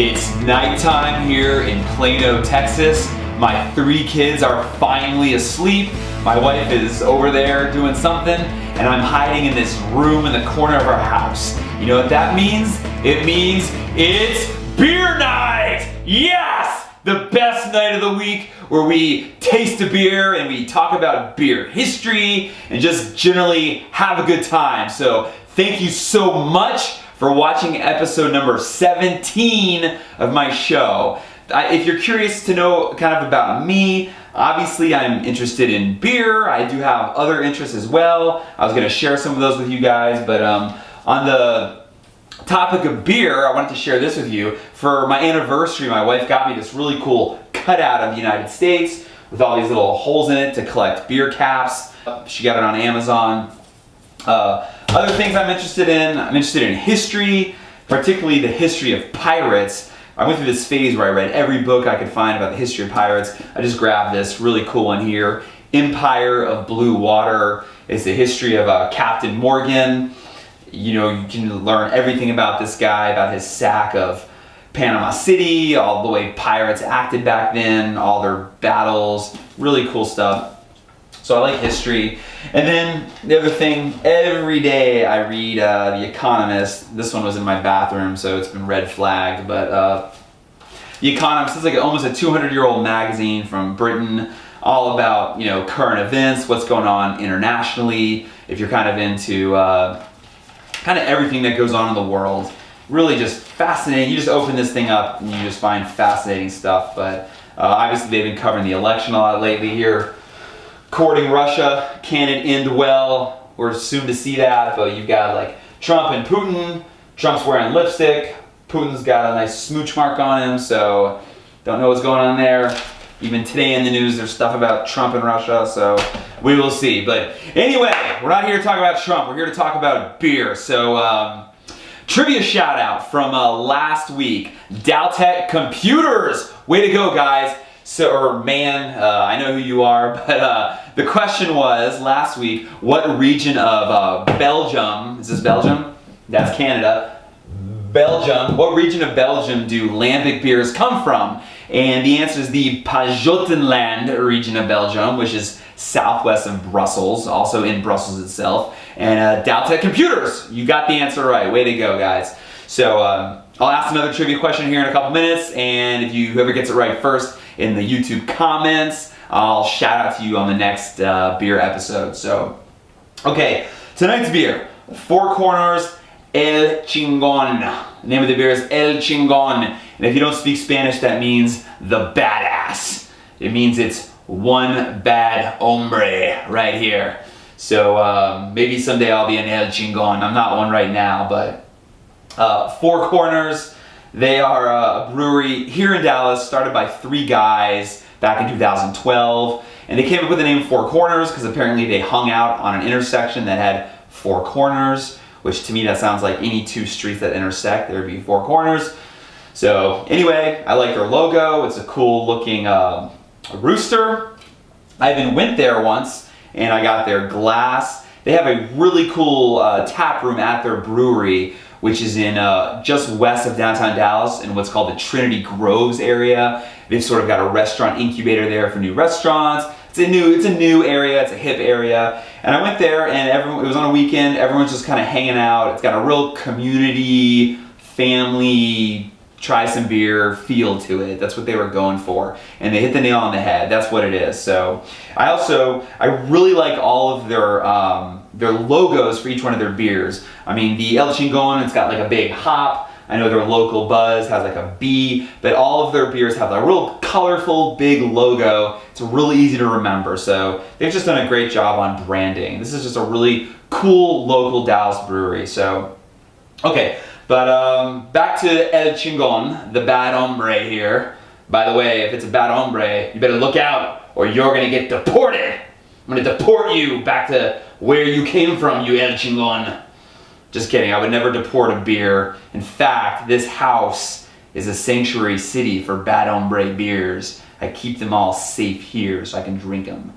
It's nighttime here in Plano, Texas. My 3 kids are finally asleep. My wife is over there doing something, and I'm hiding in this room in the corner of our house. You know what that means? It means it's beer night! Yes! The best night of the week where we taste a beer and we talk about beer history and just generally have a good time. So thank you so much for watching episode number 17 of my show. If you're curious to know kind of about me, obviously I'm interested in beer. I do have other interests as well. I was going to share some of those with you guys, but on the topic of beer, I wanted to share this with you. For my anniversary, my wife got me this really cool cutout of the United States with all these little holes in it to collect beer caps. She got it on Amazon. Other things I'm interested in history, particularly the history of pirates. I went through this phase where I read every book I could find about the history of pirates. I just grabbed this really cool one here, Empire of Blue Water. It's the history of Captain Morgan. You know, you can learn everything about this guy, about his sack of Panama City, all the way pirates acted back then, all their battles, really cool stuff. So I like history. And then the other thing, every day I read The Economist. This one was in my bathroom, so it's been red flagged, but The Economist is like almost a 200-year-old magazine from Britain, all about, you know, current events, what's going on internationally, if you're kind of into kind of everything that goes on in the world. Really just fascinating. You just open this thing up and you just find fascinating stuff. But obviously they've been covering the election a lot lately here. Courting Russia, can it end well? We're soon to see that, but you've got like Trump and Putin. Trump's wearing lipstick. Putin's got a nice smooch mark on him, so don't know what's going on there. Even today in the news, there's stuff about Trump and Russia, so we will see. But anyway, we're not here to talk about Trump. We're here to talk about beer. So trivia shout out from last week. Dowtech Computers. Way to go, guys. So, or man, I know who you are, but the question was last week, what region of Belgium, is this Belgium? That's Canada. Belgium, what region of Belgium do lambic beers come from? And the answer is the Pajottenland region of Belgium, which is southwest of Brussels, also in Brussels itself. And Dowtech Computers, you got the answer right. Way to go, guys. So I'll ask another trivia question here in a couple minutes, and if whoever gets it right first in the YouTube comments, I'll shout out to you on the next beer episode. So, okay, tonight's beer, Four Corners El Chingón. The name of the beer is El Chingón. And if you don't speak Spanish, that means the badass. It means it's one bad hombre right here. So maybe someday I'll be an El Chingón. I'm not one right now, but Four Corners, they are a brewery here in Dallas, started by 3 guys back in 2012. And they came up with the name Four Corners because apparently they hung out on an intersection that had 4 corners, which to me that sounds like any 2 streets that intersect, there would be 4 corners. So anyway, I like their logo. It's a cool looking rooster. I even went there once and I got their glass. They have a really cool tap room at their brewery, which is in just west of downtown Dallas in what's called the Trinity Groves area. They've sort of got a restaurant incubator there for new restaurants. It's a new area, it's a hip area. And I went there and it was on a weekend, everyone's just kind of hanging out. It's got a real community, family, try some beer feel to it. That's what they were going for. And they hit the nail on the head. That's what it is. So I really like all of their logos for each one of their beers. I mean, the El Chingón, it's got like a big hop. I know their local Buzz has like a bee, but all of their beers have a real colorful, big logo. It's really easy to remember. So they've just done a great job on branding. This is just a really cool local Dallas brewery. So, okay. But back to El Chingón, the bad hombre here. By the way, if it's a bad hombre, you better look out or you're gonna get deported. I'm gonna deport you back to where you came from, you El Chingón. Just kidding, I would never deport a beer. In fact, this house is a sanctuary city for bad hombre beers. I keep them all safe here so I can drink them.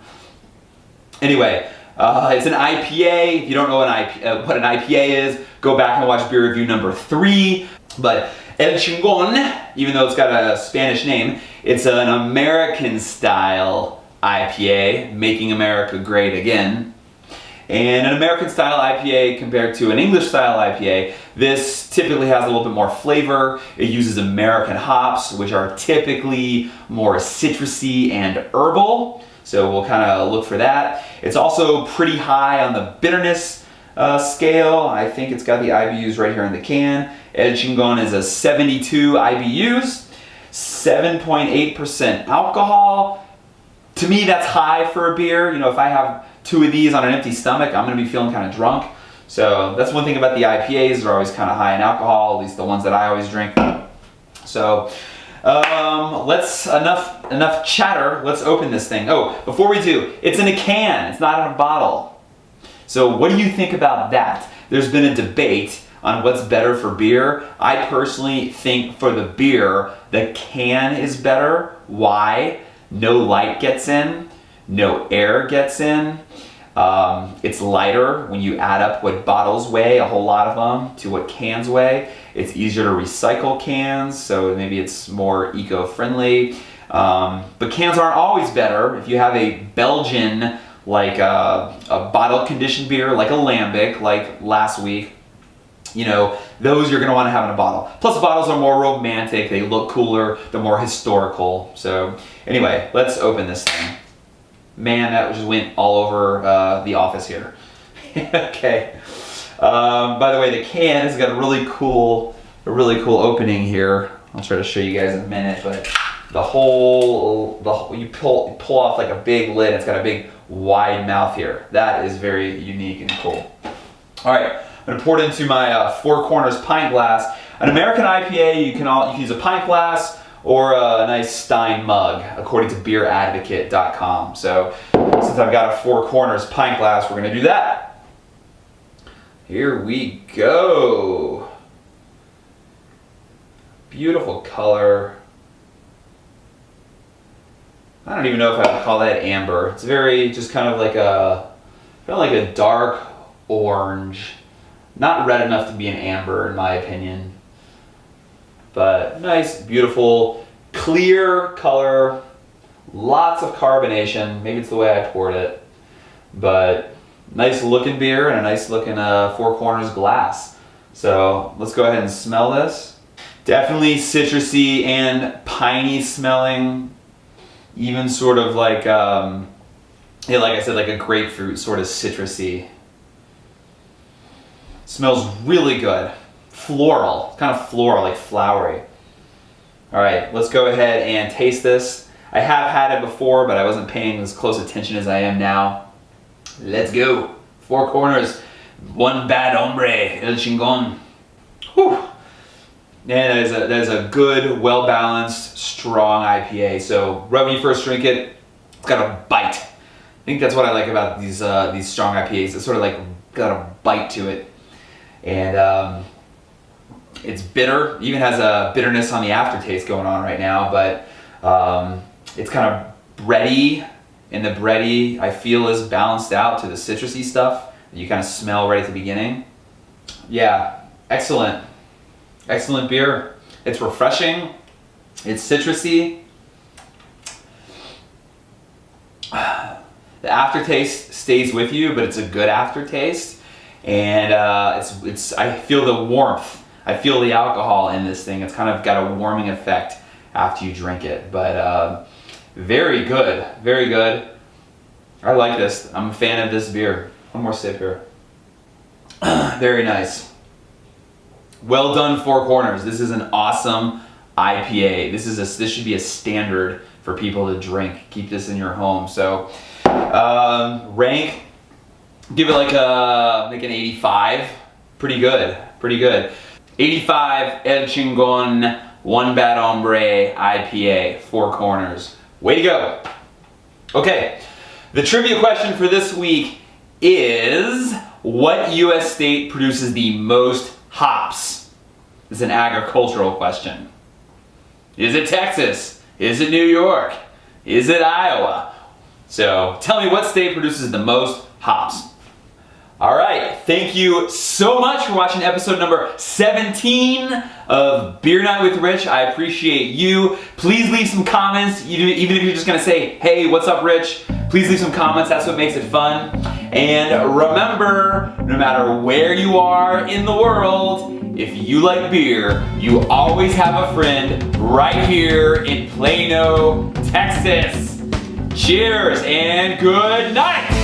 Anyway, it's an IPA. If you don't know what an IPA is, go back and watch beer review number 3. But El Chingón, even though it's got a Spanish name, it's an American style IPA, making America great again. And an American style IPA compared to an English style IPA, this typically has a little bit more flavor. It uses American hops, which are typically more citrusy and herbal. So we'll kind of look for that. It's also pretty high on the bitterness scale. I think it's got the IBUs right here in the can. El Chingón is a 72 IBUs, 7.8% alcohol. To me, that's high for a beer. You know, if I have 2 of these on an empty stomach, I'm gonna be feeling kind of drunk. So that's one thing about the IPAs, they're always kind of high in alcohol, at least the ones that I always drink. So enough chatter, let's open this thing. Oh, before we do, it's in a can, it's not in a bottle. So what do you think about that? There's been a debate on what's better for beer. I personally think for the beer, the can is better. Why? No light gets in, no air gets in. It's lighter when you add up what bottles weigh, a whole lot of them, to what cans weigh. It's easier to recycle cans, so maybe it's more eco-friendly. But cans aren't always better. If you have a Belgian, like a bottle conditioned beer, like a Lambic, like last week, you know, those you're gonna wanna have in a bottle. Plus bottles are more romantic, they look cooler, they're more historical. So anyway, let's open this thing. Man, that just went all over the office here. Okay. By the way, the can has got a really cool opening here. I'll try to show you guys in a minute, but you pull off like a big lid. It's got a big wide mouth here. That is very unique and cool. All right, I'm gonna pour it into my Four Corners pint glass. An American IPA, you can use a pint glass or a nice Stein mug, according to beeradvocate.com. So since I've got a Four Corners pint glass, we're gonna do that. Here we go. Beautiful color. I don't even know if I would call that amber. It's very, just kind of like a dark orange. Not red enough to be an amber in my opinion. But nice, beautiful, clear color, lots of carbonation. Maybe it's the way I poured it, but nice looking beer and a nice looking Four Corners glass. So let's go ahead and smell this. Definitely citrusy and piney smelling, even sort of like, yeah, like I said, like a grapefruit, sort of citrusy. Smells really good. Floral, kind of floral, like flowery. All right, let's go ahead and taste this. I have had it before, but I wasn't paying as close attention as I am now. Let's go. Four Corners, one Bad Hombre, El Chingón. Whew. And that is a good, well-balanced, strong IPA. So right when you first drink it, it's got a bite. I think that's what I like about these strong IPAs. It's sort of like got a bite to it. And it's bitter, even has a bitterness on the aftertaste going on right now, but it's kind of bready, and the bready I feel is balanced out to the citrusy stuff that you kind of smell right at the beginning. Yeah, excellent. Excellent beer. It's refreshing, it's citrusy. The aftertaste stays with you, but it's a good aftertaste. And I feel the warmth. I feel the alcohol in this thing. It's kind of got a warming effect after you drink it. But very good, very good. I like this. I'm a fan of this beer. One more sip here. Very nice. Well done, Four Corners. This is an awesome IPA. This should be a standard for people to drink. Keep this in your home. So rank. Give it like an 85. Pretty good, pretty good. 85 El Chingón, one Bad Hombre IPA, Four Corners. Way to go. Okay, the trivia question for this week is, what U.S. state produces the most hops? It's an agricultural question. Is it Texas? Is it New York? Is it Iowa? So tell me what state produces the most hops. All right, thank you so much for watching episode number 17 of Beer Night with Rich. I appreciate you. Please leave some comments, even if you're just gonna say, hey, what's up, Rich? Please leave some comments, that's what makes it fun. And remember, no matter where you are in the world, if you like beer, you always have a friend right here in Plano, Texas. Cheers and good night.